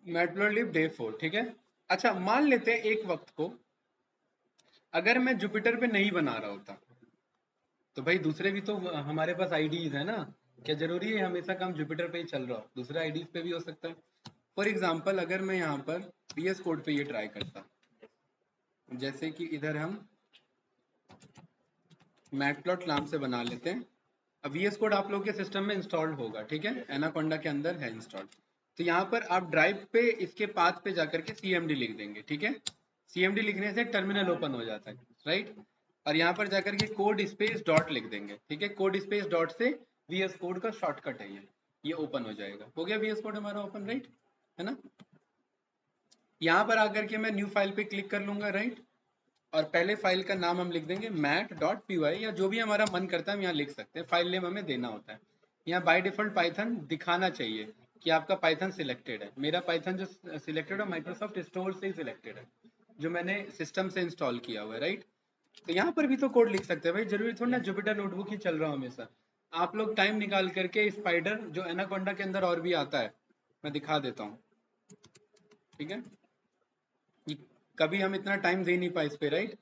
Matplotlib day 4, ठीक है। अच्छा, मान लेते हैं एक वक्त को अगर मैं जुपिटर पे नहीं बना रहा होता, तो भाई दूसरे भी तो हमारे पास आईडीज है ना। क्या जरूरी है हमेशा काम जुपिटर पे ही चल रहा हो? दूसरे आईडीज पे भी हो सकता है। फॉर एग्जाम्पल, अगर मैं यहाँ पर VS कोड पे ये ट्राई करता, जैसे कि इधर हम मैटप्लॉट नाम से बना लेते हैं। अब VS कोड आप लोग के सिस्टम में इंस्टॉल्ड होगा, ठीक है, एनाकोंडा के अंदर है इंस्टॉल्ड। तो यहाँ पर आप ड्राइव पे इसके पाथ पे जाकर के CMD लिख देंगे, ठीक है। CMD लिखने से टर्मिनल ओपन हो जाता है, राइट। और यहाँ पर जाकर के कोड स्पेस डॉट लिख देंगे, ठीक है। कोड स्पेस डॉट से VS कोड का शॉर्टकट है ये ओपन हो जाएगा। हो गया VS कोड हमारा ओपन, राइट, है ना। यहाँ पर आकर के मैं न्यू फाइल पे क्लिक कर लूंगा, राइट। और पहले फाइल का नाम हम लिख देंगे mat.py, या जो भी हमारा मन करता है हम यहाँ लिख सकते हैं। फाइल नेम हमें देना होता है। यहाँ बाय डिफॉल्ट पाइथन दिखाना चाहिए कि आपका पाइथन सिलेक्टेड है। मेरा पाइथन जो सिलेक्टेड है माइक्रोसॉफ्ट स्टोर से ही सिलेक्टेड है, जो मैंने सिस्टम से इंस्टॉल किया हुआ है, राइट। तो यहाँ पर भी तो कोड लिख सकते हैं भाई, जरूरी थोड़ा ना जुपिटर नोटबुक ही चल रहा हो हमेशा। आप लोग टाइम निकाल करके स्पाइडर जो एनाकोंडा के अंदर और भी आता है, मैं दिखा देता हूँ, ठीक है। कभी हम इतना टाइम दे नहीं पाए इस पे, राइट,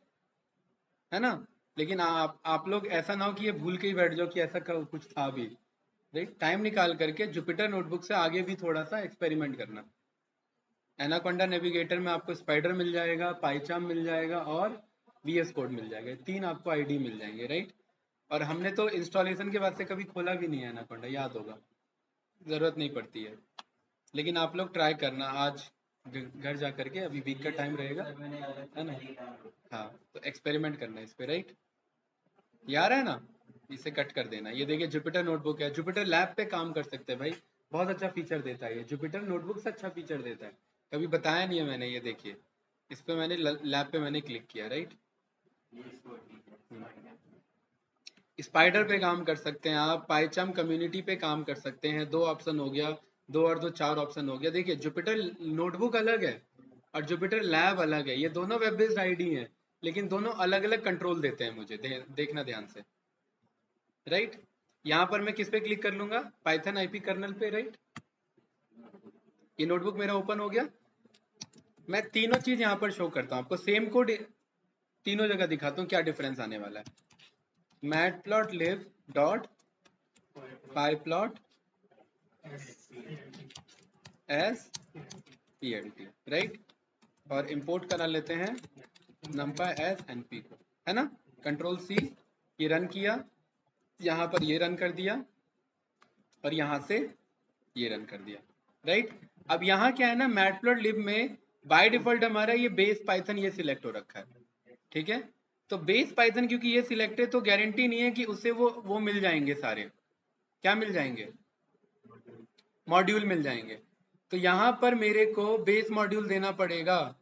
है ना। लेकिन आप लोग ऐसा ना हो कि ये भूल के ही बैठ जाओ कि ऐसा कुछ था भी, राइट। टाइम निकाल करके जुपिटर नोटबुक से आगे भी थोड़ा सा एक्सपेरिमेंट करना। एनाकोंडा नेविगेटर में आपको स्पाइडर मिल जाएगा, पाइचाम मिल जाएगा और VS कोड मिल जाएगा। तीन आपको आईडी मिल जाएंगे, राइट। और हमने तो इंस्टॉलेशन के बाद से कभी खोला भी नहीं है एनाकोंडा, याद होगा, जरूरत नहीं पड़ती है। लेकिन आप लोग ट्राई करना आज घर जा करके, अभी वीक का टाइम रहेगा, है ना। हाँ, तो एक्सपेरिमेंट करना इस पे, राइट। यार है ना, इसे कट कर देना। ये देखिए जुपिटर नोटबुक है, जुपिटर लैब पे काम कर सकते हैं भाई। बहुत अच्छा फीचर देता है ये, जुपिटर नोटबुक से अच्छा फीचर देता है। कभी बताया नहीं है मैंने, ये देखिए इस पे मैंने लैब पे मैंने क्लिक किया, राइट। स्पाइडर पे काम कर सकते हैं आप, पाइचम कम्युनिटी पे काम कर सकते हैं। दो ऑप्शन हो गया, दो और दो चार ऑप्शन हो गया। देखिए जुपिटर नोटबुक अलग है और जुपिटर लैब अलग है। ये दोनों वेब बेस्ड आईडी हैं, लेकिन दोनों अलग अलग कंट्रोल देते हैं मुझे। देखना ध्यान से, राइट। यहाँ पर मैं किस पे क्लिक कर लूंगा? पाइथन आईपी कर्नल पे, राइट। ये नोटबुक मेरा ओपन हो गया। मैं तीनों चीज यहाँ पर शो करता हूँ आपको, सेम कोड तीनों जगह दिखाता हूँ, क्या डिफरेंस आने वाला है। Matplotlib dot pyplot as plt, right. और इंपोर्ट करा लेते हैं numpy एस np को, है ना। कंट्रोल सी, ये रन किया, यहाँ पर ये रन कर दिया और यहाँ से ये रन कर दिया, राइट। अब यहाँ क्या है ना, मैटप्लॉटलिब में बाय डिफॉल्ट हमारा ये बेस पाइथन ये सिलेक्ट हो रखा है, ठीक है। तो बेस पाइथन क्योंकि ये सिलेक्ट है, तो गारंटी नहीं है कि उसे वो मिल जाएंगे सारे। क्या मिल जाएंगे? मॉड्यूल मिल जाएंगे। तो यहाँ पर मेरे को बेस मॉड्यूल देना पड़ेगा।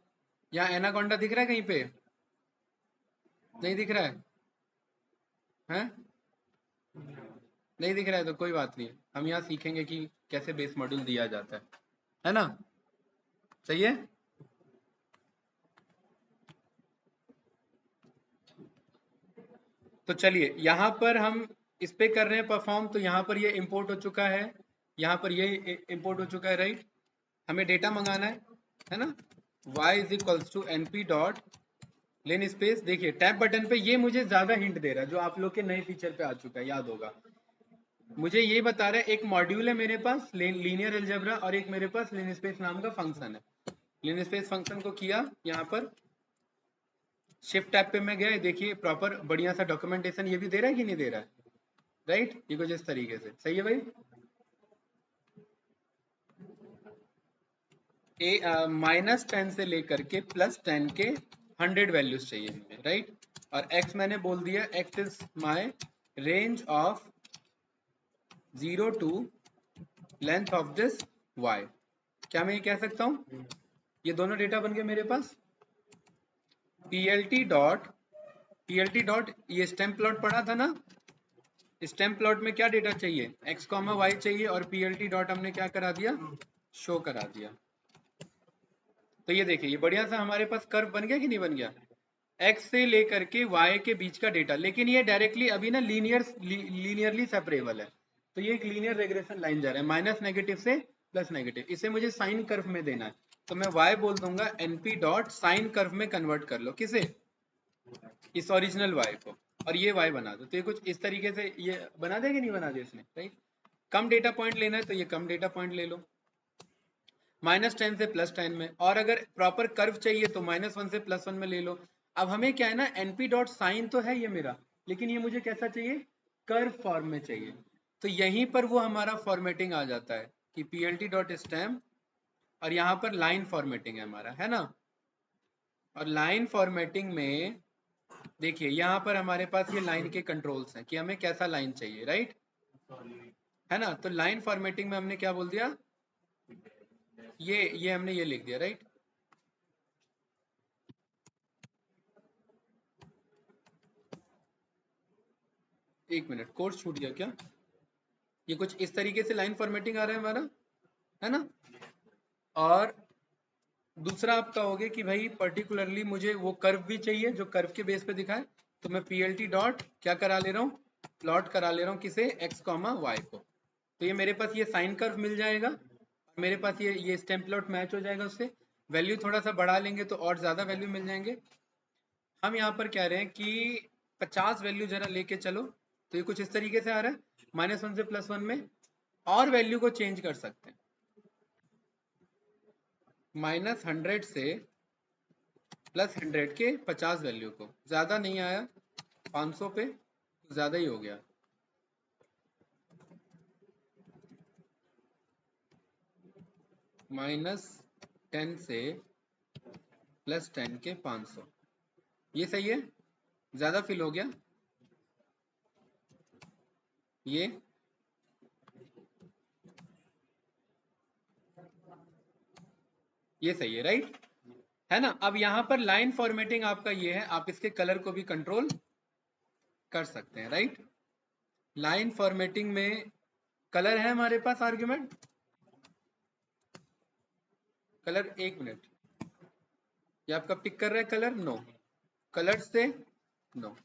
यहाँ एनाकोंडा दिख रहा है कहीं पे? नहीं दिख रहा है? नहीं दिख रहा है तो कोई बात नहीं, हम यहाँ सीखेंगे कि कैसे बेस मॉड्यूल दिया जाता है ना। सही है। तो चलिए यहाँ पर हम इस पे कर रहे हैं परफॉर्म। तो यहाँ पर ये इंपोर्ट हो चुका है, यहाँ पर ये इंपोर्ट हो चुका है, राइट। हमें डेटा मंगाना है ना। y is equals to np dot len space. देखिए टैब बटन पे ये मुझे ज्यादा हिंट दे रहा है, जो आप लोग के नए फीचर पे आ चुका है, याद होगा। मुझे ये बता रहा है एक मॉड्यूल है मेरे पास लीनियर अलजेब्रा, और एक मेरे पास लिन स्पेस नाम का फंक्शन है। लिन स्पेस फंक्शन को किया, यहाँ पर शिफ्ट टैब पे मैं गया, देखिए प्रॉपर बढ़िया सा डॉक्यूमेंटेशन ये भी दे रहा है कि नहीं दे रहा है, राइट। ये कुछ इस तरीके से सही है भाई। -10 से लेकर के +10 के 100 वैल्यूज चाहिए मुझे, राइट। और x मैंने बोल दिया, x is my range of 0 to length of this y। क्या मैं ये कह सकता हूँ? ये दोनों डेटा बन गए मेरे पास। plt डॉट ये स्टेम प्लॉट पढ़ा था ना, स्टेम प्लॉट में क्या डेटा चाहिए? x, y चाहिए, और plt डॉट हमने क्या करा दिया? शो करा दिया। तो ये देखिए, ये बढ़िया सा हमारे पास कर्व बन गया कि नहीं बन गया? x से लेकर के y के बीच का डेटा, लेकिन ये डायरेक्टली अभी ना लीनियरली सेपरेबल है। तो ये एक लीनियर रेग्रेशन लाइन जा रहा है, माइनस नेगेटिव से प्लस नेगेटिव, इसे मुझे साइन कर्व में देना है, तो मैं y बोल दूंगा np डॉट साइन कर्व में कन्वर्ट कर लो, किसे, इस ओरिजिनल y को, और ये y बना दो। तो ये कुछ इस तरीके से ये बना देगा, नहीं बना दिया इसने, राइट। कम डेटा पॉइंट लेना है तो ये कम डेटा पॉइंट ले लो, -10 से +10 में, और अगर प्रॉपर कर्व चाहिए तो -1 से +1 में ले लो। अब हमें क्या है ना, np डॉट साइन तो है ये मेरा, लेकिन ये मुझे कैसा चाहिए, कर्व फॉर्म में चाहिए। तो यहीं पर वो हमारा फॉर्मेटिंग आ जाता है कि plt डॉट स्टैम्प, और यहाँ पर लाइन फॉर्मेटिंग है हमारा, है ना। और लाइन फॉर्मेटिंग में देखिए यहाँ पर हमारे पास ये लाइन के कंट्रोल्स हैं कि हमें कैसा लाइन चाहिए, राइट, है ना। तो लाइन फॉर्मेटिंग में हमने क्या बोल दिया, ये हमने ये लिख दिया, राइट। एक मिनट, कोर्स छूट गया क्या, ये कुछ इस तरीके से लाइन फॉर्मेटिंग आ रहा है हमारा, है ना। और दूसरा आपका हो गया कि भाई पर्टिकुलरली मुझे वो कर्व भी चाहिए जो कर्व के बेस पे दिखाए, तो मैं plt डॉट क्या करा ले रहा हूँ, प्लॉट करा ले रहा हूँ किसे, x, y को। तो ये मेरे पास ये साइन कर्व मिल जाएगा, मेरे पास ये स्टेम प्लॉट मैच हो जाएगा उससे। वैल्यू थोड़ा सा बढ़ा लेंगे तो और ज़्यादा वैल्यू मिल जाएंगे। हम यहाँ पर कह रहे हैं कि 50 वैल्यू जरा लेके चलो, तो ये कुछ इस तरीके से आ रहा है, -1 से +1 में, और वैल्यू को चेंज कर सकते हैं, -100 से +100 के 50 वैल्यू को, ज़्यादा नहीं आया, 500 पे ज़्यादा ही हो गया, -10 से +10 के 500, ये सही है, ज़्यादा फिल हो गया ये सही है, राइट, है ना। अब यहाँ पर लाइन फॉर्मेटिंग आपका ये है, आप इसके कलर को भी कंट्रोल कर सकते हैं, राइट। लाइन फॉर्मेटिंग में कलर है हमारे पास आर्ग्यूमेंट, कलर, एक मिनट, ये आपका पिक कर रहा है कलर, नो, कलर से नो।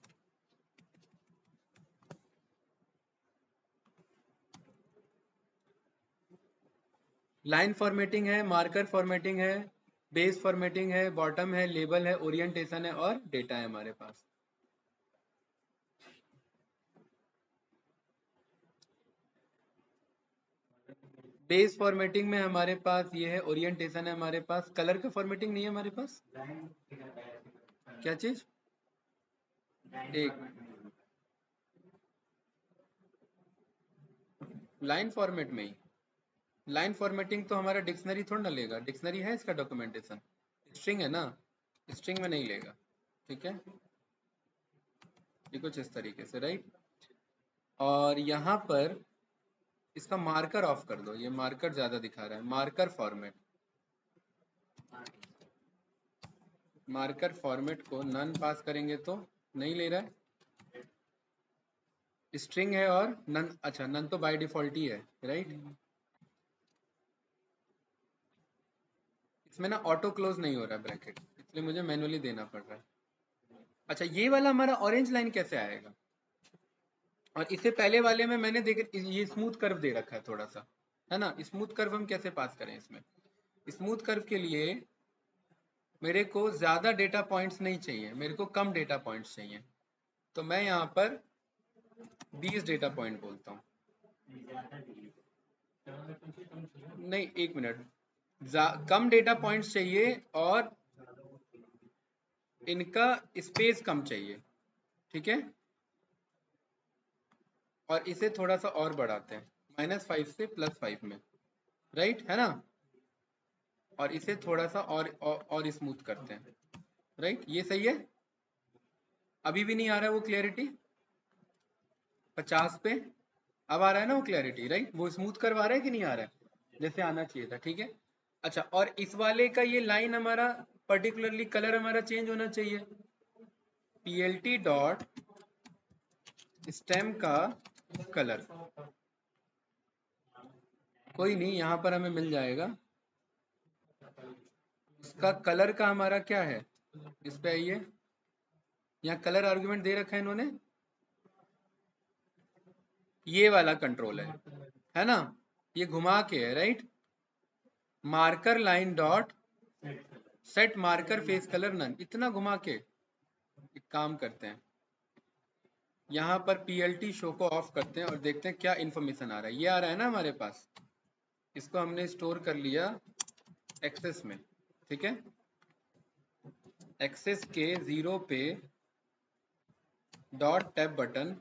लाइन फॉर्मेटिंग है, मार्कर फॉर्मेटिंग है, बेस फॉर्मेटिंग है, बॉटम है, लेबल है, ओरिएंटेशन है, और डेटा है हमारे पास। बेस फॉर्मेटिंग में हमारे पास ये है, ओरिएंटेशन है हमारे पास, कलर का फॉर्मेटिंग नहीं है हमारे पास, क्या चीज, एक लाइन फॉर्मेट में ही, लाइन फॉर्मेटिंग तो हमारा डिक्शनरी थोड़ा ना लेगा, डिक्शनरी है इसका डॉक्यूमेंटेशन, स्ट्रिंग है ना, स्ट्रिंग में नहीं लेगा, ठीक है। ये कुछ इस तरीके से, राइट। और यहाँ पर इसका मार्कर ऑफ कर दो, ये मार्कर ज्यादा दिखा रहा है, मार्कर फॉर्मेट, मार्कर फॉर्मेट को नन पास करेंगे तो नहीं ले रहा है, स्ट्रिंग है और नन, अच्छा नन तो बाय डिफॉल्ट ही है, राइट। इसमें ना ऑटो क्लोज नहीं हो रहा है ब्रैकेट, इसलिए मुझे मैनुअली देना पड़ रहा है। अच्छा, ये वाला हमारा ऑरेंज लाइन कैसे आएगा, और इससे पहले वाले में मैंने देख ये स्मूथ कर्व दे रखा है थोड़ा सा, है ना। स्मूथ कर्व हम कैसे पास करें इसमें, स्मूथ कर्व के लिए मेरे को ज्यादा डेटा पॉइंट्स नहीं चाहिए, मेरे को कम डेटा पॉइंट्स चाहिए, तो मैं यहाँ पर 20 डेटा पॉइंट बोलता हूँ, नहीं एक मिनट, कम डेटा पॉइंट्स चाहिए और इनका स्पेस कम चाहिए, ठीक है। और इसे थोड़ा सा और बढ़ाते हैं, -5 से +5 में, राइट, है ना। और इसे थोड़ा सा और स्मूथ करते हैं, राइट, ये सही है। अभी भी नहीं आ रहा है वो क्लियरिटी, 50 पे अब आ रहा है ना वो क्लियरिटी, राइट, वो स्मूथ करवा रहा है कि नहीं आ रहा है, जैसे आना चाहिए था, ठीक है। अच्छा, और इस वाले का ये लाइन हमारा पर्टिकुलरली कलर हमारा चेंज होना चाहिए, plt डॉट स्टेम का कलर, कोई नहीं, यहाँ पर हमें मिल जाएगा, इसका कलर का हमारा क्या है, इस पे आइए, यहाँ कलर आर्गुमेंट दे रखा है इन्होंने, ये वाला कंट्रोल है ना, ये घुमा के है, right. Marker line dot set marker face colour none. इतना घुमा के एक काम करते हैं, यहाँ पर PLT शो को ऑफ करते हैं और देखते हैं क्या इन्फॉर्मेशन आ रहा है। ये आ रहा है ना हमारे पास, इसको हमने स्टोर कर लिया एक्सेस में, ठीक है। एक्सेस के 0 पे डॉट टैब बटन,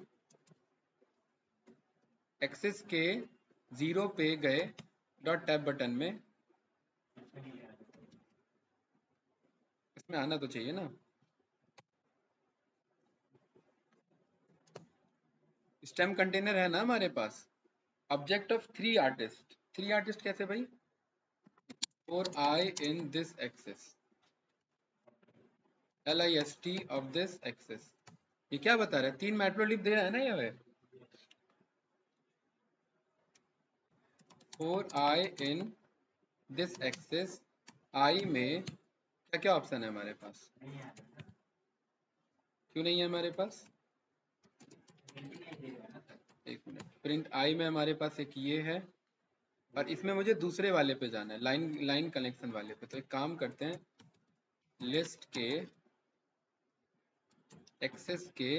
एक्सेस के 0 पे गए डॉट टैब बटन में, इसमें आना तो चाहिए ना। स्टेम कंटेनर है ना हमारे पास। ऑब्जेक्ट ऑफ 3 आर्टिस्ट, 3 आर्टिस्ट कैसे भाई? For I in this axis, list of this axis। ये क्या बता रहा है? 3 मैटप्लोलिब दे रहा है ना ये। For I in this axis, I में क्या क्या ऑप्शन है हमारे पास? क्यों नहीं है हमारे पास? एक मिनट, प्रिंट आई में हमारे पास एक ये है, और इसमें मुझे दूसरे वाले पे जाना है, लाइन कनेक्शन वाले पे। तो एक काम करते हैं, लिस्ट के एक्सेस के,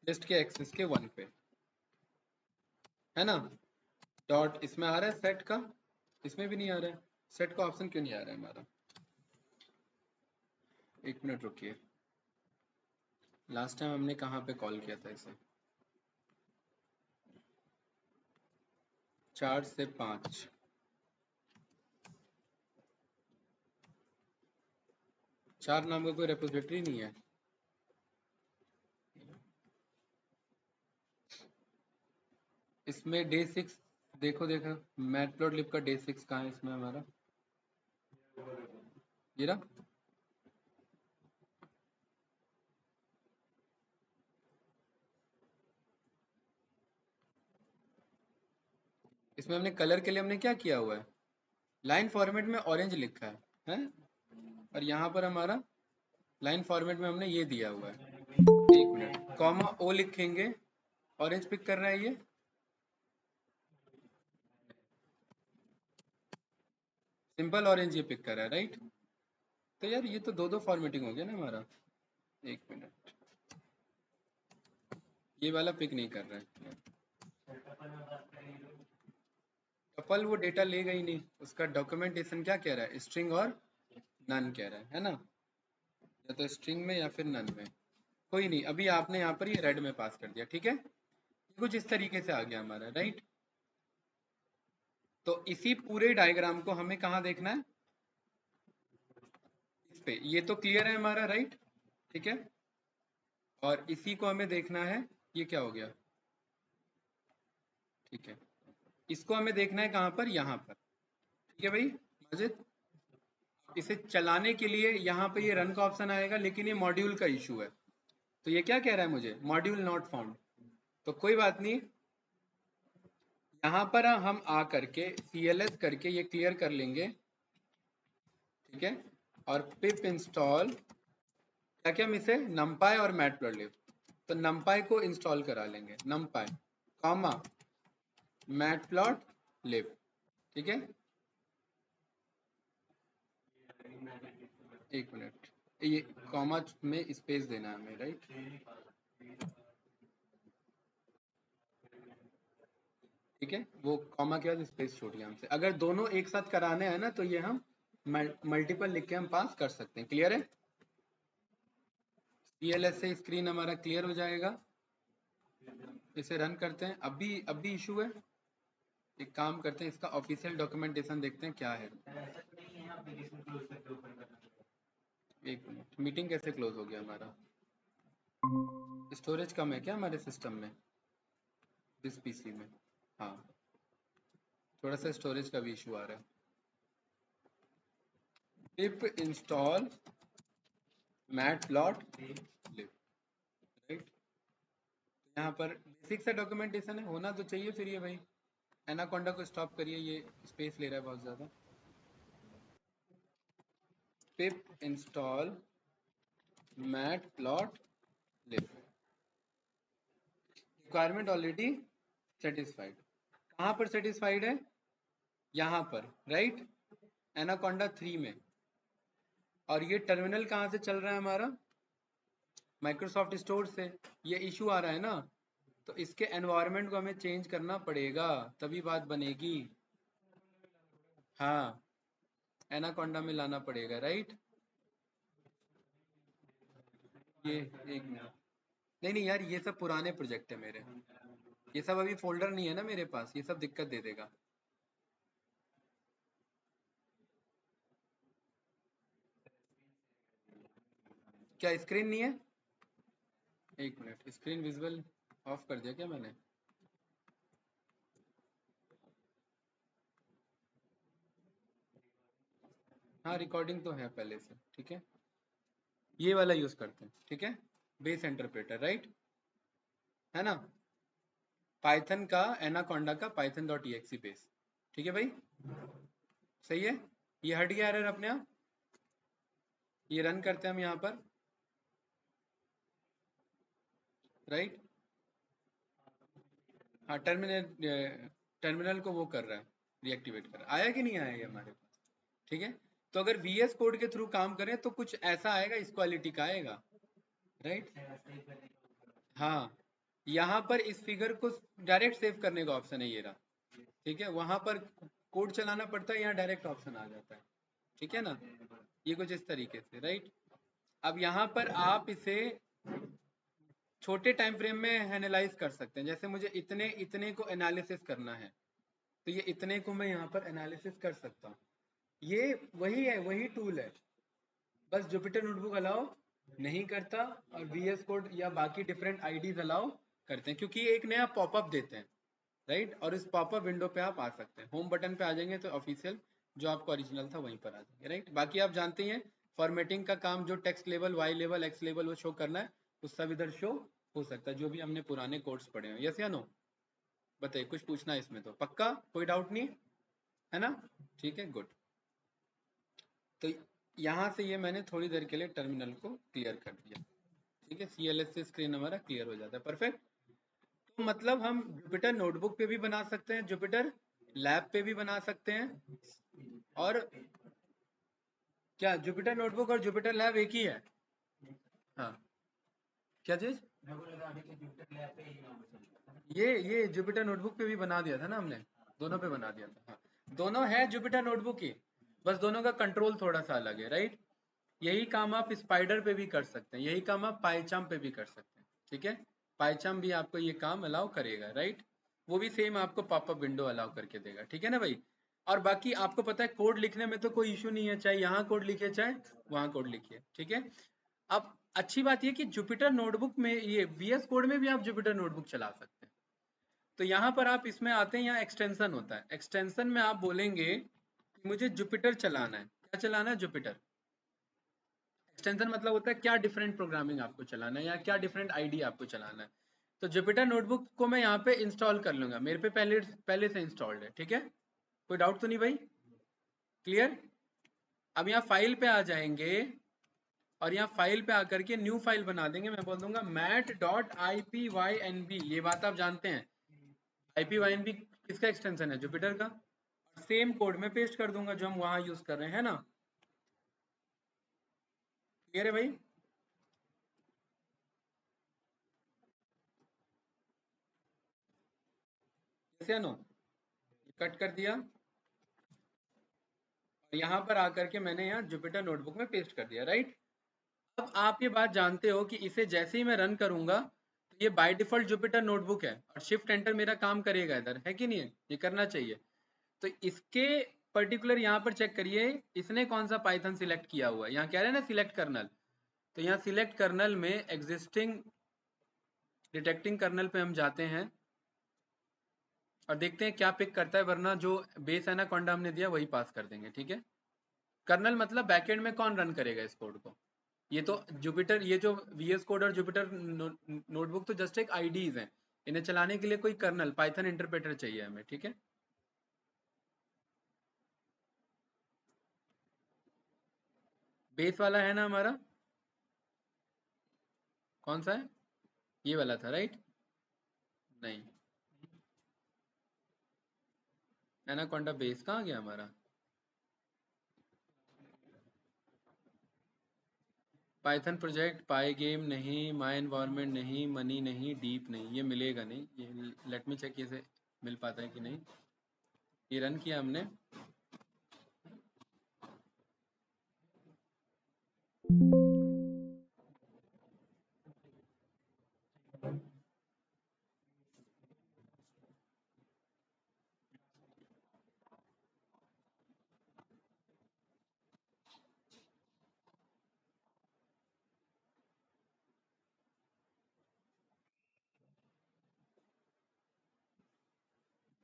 लिस्ट के एक्सेस के 1 पे है ना। डॉट इसमें आ रहा है सेट का, इसमें भी नहीं आ रहा है। सेट का ऑप्शन क्यों नहीं आ रहा है हमारा? एक मिनट रुकिए, लास्ट टाइम हमने कहाँ पे कॉल किया था इसे? 4 से 5। 4 नाम का कोई रेपोजिटरी नहीं है। इसमें डे 6 देखो, मैटप्लोटलिब का डे 6 कहाँ है इसमें हमारा? ये रहा। इसमें हमने कलर के लिए हमने क्या किया हुआ है? लाइन फॉर्मेट में ऑरेंज लिखा है? और यहाँ पर हमारा लाइन फॉर्मेट में हमने ये दिया हुआ है। एक मिनट, कॉमा ओ लिखेंगे, ऑरेंज पिक कर रहा है ये। सिंपल ऑरेंज ये पिक कर रहा है, राइट। तो यार ये तो दो फॉर्मेटिंग हो गया ना हमारा। एक मिनट, ये वाला पिक नहीं कर रहा है। टपल वो डेटा लेगा ही नहीं, उसका डॉक्यूमेंटेशन क्या कह रहा है? स्ट्रिंग और नन कह रहा है ना। या तो स्ट्रिंग में या फिर नन में। कोई नहीं, अभी आपने यहाँ पर ये रेड में पास कर दिया, ठीक है। कुछ इस तरीके से आ गया हमारा, राइट। तो इसी पूरे डायग्राम को हमें कहाँ देखना है? इस पे। ये तो क्लियर है हमारा, राइट, ठीक है। और इसी को हमें देखना है, ये क्या हो गया, ठीक है। इसको हमें देखना है कहाँ पर? यहाँ पर, ठीक है भाई माजिद। इसे चलाने के लिए यहाँ पे ये रन का ऑप्शन आएगा, लेकिन ये मॉड्यूल का इशू है। तो ये क्या कह रहा है मुझे? Module not found. तो कोई बात नहीं, यहाँ पर हम आ करके CLS करके ये क्लियर कर लेंगे, ठीक है। और पिप इंस्टॉल, क्या क्या हम इसे numpy और मैटप्लोटलिब, तो numpy को इंस्टॉल करा लेंगे, numpy कॉमा मैटप्लोटलिब, ठीक है। एक मिनट, ये कॉमा में स्पेस देना है हमें, राइट। ठीक है, वो कॉमा के बाद स्पेस छोड़ दिया हमसे। अगर दोनों एक साथ कराने हैं ना, तो ये हम मल्टीपल लिख के हम पास कर सकते हैं। क्लियर है? CLS से स्क्रीन हमारा क्लियर हो जाएगा। इसे रन करते हैं। अभी इशू है, एक काम करते हैं, इसका ऑफिशियल डॉक्यूमेंटेशन देखते हैं क्या है। एक मिनट, मीटिंग कैसे क्लोज हो गया हमारा? स्टोरेज कम है क्या हमारे सिस्टम में, इस PC में? हाँ, थोड़ा सा स्टोरेज का भी इशू आ रहा है। पिप इंस्टॉल मैटप्लोटलिब, राइट। यहाँ पर बेसिक सा डॉक्यूमेंटेशन है, होना तो चाहिए फिर ये भाई। एनाकोंडा को स्टॉप करिए, ये स्पेस ले रहा है बहुत ज़्यादा। पिप install matplotlib, requirement already satisfied. कहाँ पर सेटिस्फाइड है? यहाँ पर, राइट, एनाकोंडा 3 में। और ये टर्मिनल कहाँ से चल रहा है हमारा? माइक्रोसॉफ्ट स्टोर से। ये इशू आ रहा है ना, तो इसके एनवायरनमेंट को हमें चेंज करना पड़ेगा, तभी बात बनेगी। हाँ, एनाकोंडा में लाना पड़ेगा, राइट। ये एक मिनट, नहीं नहीं यार, ये सब पुराने प्रोजेक्ट है मेरे, ये सब अभी फोल्डर नहीं है ना मेरे पास, ये सब दिक्कत दे देगा। क्या स्क्रीन नहीं है? एक मिनट, स्क्रीन विजुअल ऑफ कर दिया क्या मैंने? हाँ, रिकॉर्डिंग तो है पहले से, ठीक है। ये वाला यूज करते हैं, ठीक है, बेस इंटरप्रेटर, राइट, है ना। पाइथन का, एनाकोंडा का पाइथन डॉट exe बेस, ठीक है भाई, सही है। ये हट गया एरर अपने आप। ये रन करते हैं हम यहाँ पर, राइट। हाँ, टर्मिनल को वो कर रहा है, रिएक्टिवेट कर रहा है। आया कि नहीं आया ये हमारे पास? ठीक है। तो अगर VS कोड के थ्रू काम करें तो कुछ ऐसा आएगा, इस क्वालिटी का आएगा, राइट। हाँ, यहाँ पर इस फिगर को डायरेक्ट सेव करने का ऑप्शन है, ये रहा, ठीक है। वहां पर कोड चलाना पड़ता है, यहाँ डायरेक्ट ऑप्शन आ जाता है, ठीक है ना। ये कुछ इस तरीके से, राइट। अब यहाँ पर आप इसे छोटे टाइम फ्रेम में एनालाइज कर सकते हैं। जैसे मुझे इतने इतने को एनालिसिस करना है, तो ये इतने को मैं यहाँ पर एनालिसिस कर सकता हूँ। ये वही है, वही टूल है, बस जुपिटर नोटबुक अलाउ नहीं करता, और VS कोड या बाकी डिफरेंट आईडीज अलाउ करते हैं, क्योंकि ये एक नया पॉपअप देते हैं, राइट। और इस पॉपअप विंडो पे आप आ सकते हैं, होम बटन पे आ जाएंगे तो ऑफिशियल जो आपका ओरिजिनल था वहीं पर आ जाएंगे, राइट। बाकी आप जानते हैं फॉर्मेटिंग का काम, जो text level, Y level, X level वो शो करना है, वो सब इधर शो हो सकता है, जो भी हमने पुराने कोड्स पढ़े हैं। यस या नो? बताइए, कुछ पूछना है इसमें तो? पक्का कोई डाउट नहीं है ना? ठीक है, गुड। तो यहाँ से ये मैंने थोड़ी देर के लिए टर्मिनल को क्लियर कर दिया, ठीक है। CLS से स्क्रीन हमारा क्लियर हो जाता है, परफेक्ट। तो मतलब हम जुपिटर नोटबुक पे भी बना सकते हैं, जुपिटर लैब पे भी बना सकते हैं। और क्या जुपिटर नोटबुक और जुपिटर लैब एक ही है? हाँ, क्या चीज? ये जुपिटर नोटबुक पे भी बना दिया था ना हमने, दोनों पे बना दिया था। हाँ, दोनों है जुपिटर नोटबुक ही, बस दोनों का कंट्रोल थोड़ा सा अलग है, राइट। यही काम आप स्पाइडर पे भी कर सकते हैं, यही काम आप पाइचाम पे भी कर सकते हैं, ठीक है। पाइचाम भी आपको ये काम अलाउ करेगा, राइट। वो भी सेम आपको पॉपअप विंडो अलाउ करके देगा, ठीक है ना भाई। और बाकी आपको पता है कोड लिखने में तो कोई इशू नहीं है, चाहे यहाँ कोड लिखे चाहे वहाँ कोड लिखिए, ठीक है। अब अच्छी बात ये कि जुपिटर नोटबुक में, ये VS कोड में भी आप जुपिटर नोटबुक चला सकते हैं। तो यहाँ पर आप इसमें आते हैं, यहाँ एक्सटेंशन होता है, एक्सटेंशन में आप बोलेंगे कि मुझे जुपिटर चलाना है। क्या चलाना है? जुपिटर। एक्सटेंशन मतलब होता है क्या डिफरेंट प्रोग्रामिंग आपको चलाना है, या क्या डिफरेंट आईडी आपको चलाना है। तो जुपिटर नोटबुक को मैं यहाँ पे इंस्टॉल कर लूंगा, मेरे पे पहले पहले से इंस्टॉल्ड है, ठीक है। कोई डाउट तो नहीं भाई? क्लियर? अब यहाँ फाइल पे आ जाएंगे, और यहाँ फाइल पे आकर के न्यू फाइल बना देंगे। मैं बोल दूंगा mat.ipynb, ये बात आप जानते हैं, ipynb किसका एक्सटेंशन है? जुपिटर का। सेम कोड में पेस्ट कर दूंगा जो हम वहां यूज कर रहे हैं ना। क्लियर है भाई? कैसे नो? कट कर दिया, यहाँ पर आकर के मैंने यहाँ जुपिटर नोटबुक में पेस्ट कर दिया, राइट। अब आप ये बात जानते हो कि इसे जैसे ही मैं रन करूंगा, तो ये बाय डिफॉल्ट जुपिटर नोटबुक है, और शिफ्ट एंटर मेरा काम करेगा इधर, है कि नहीं है? ये करना चाहिए। तो इसके पर्टिकुलर यहाँ पर चेक करिए, इसने कौन सा पाइथन सिलेक्ट किया हुआ है। यहाँ कह रहे हैं ना सिलेक्ट कर्नल, तो यहाँ सिलेक्ट कर्नल में एग्जिस्टिंग डिटेक्टिंग कर्नल पे हम जाते हैं, और देखते हैं क्या पिक करता है, वरना जो बेस एनाकोंडा हमने दिया वही पास कर देंगे, ठीक है। कर्नल मतलब बैकएंड में कौन रन करेगा इस कोड को। ये तो जुपिटर, ये जो VS कोड और जुपिटर नोटबुक तो जस्ट एक आईडीज हैं, इन्हें चलाने के लिए कोई कर्नल पाइथन इंटरप्रेटर चाहिए हमें, ठीक है। बेस वाला है ना हमारा, कौन सा है? ये वाला था, राइट। नहीं, एनाकोंडा बेस कहाँ गया हमारा? पाइथन प्रोजेक्ट, पाई गेम नहीं, माई एनवायरनमेंट नहीं, मनी नहीं, डीप नहीं, ये मिलेगा नहीं। ये लेट मी चेक, ये मिल पाता है कि नहीं। ये रन किया हमने।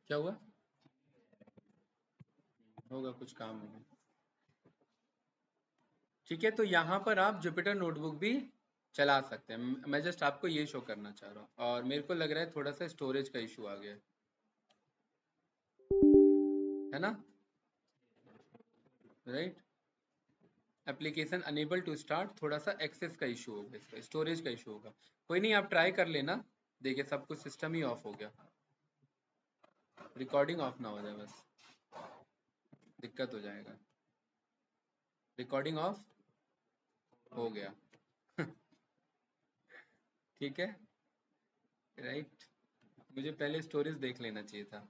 क्या हुआ? होगा कुछ काम होगा। ठीक है, तो यहाँ पर आप जुपिटर नोटबुक भी चला सकते हैं। मैं जस्ट आपको ये शो करना चाह रहा हूँ। और मेरे को लग रहा है थोड़ा सा स्टोरेज का इशू आ गया है ना? Right, application unable to start, थोड़ा सा एक्सेस का इशू होगा, इसका स्टोरेज का इशू होगा। कोई नहीं, आप ट्राई कर लेना। देखिए सब कुछ सिस्टम ही ऑफ हो गया। रिकॉर्डिंग ऑफ ना हो जाए बस, दिक्कत हो जाएगा। रिकॉर्डिंग ऑफ हो गया। ठीक है, राइट। मुझे पहले स्टोरेज देख लेना चाहिए था।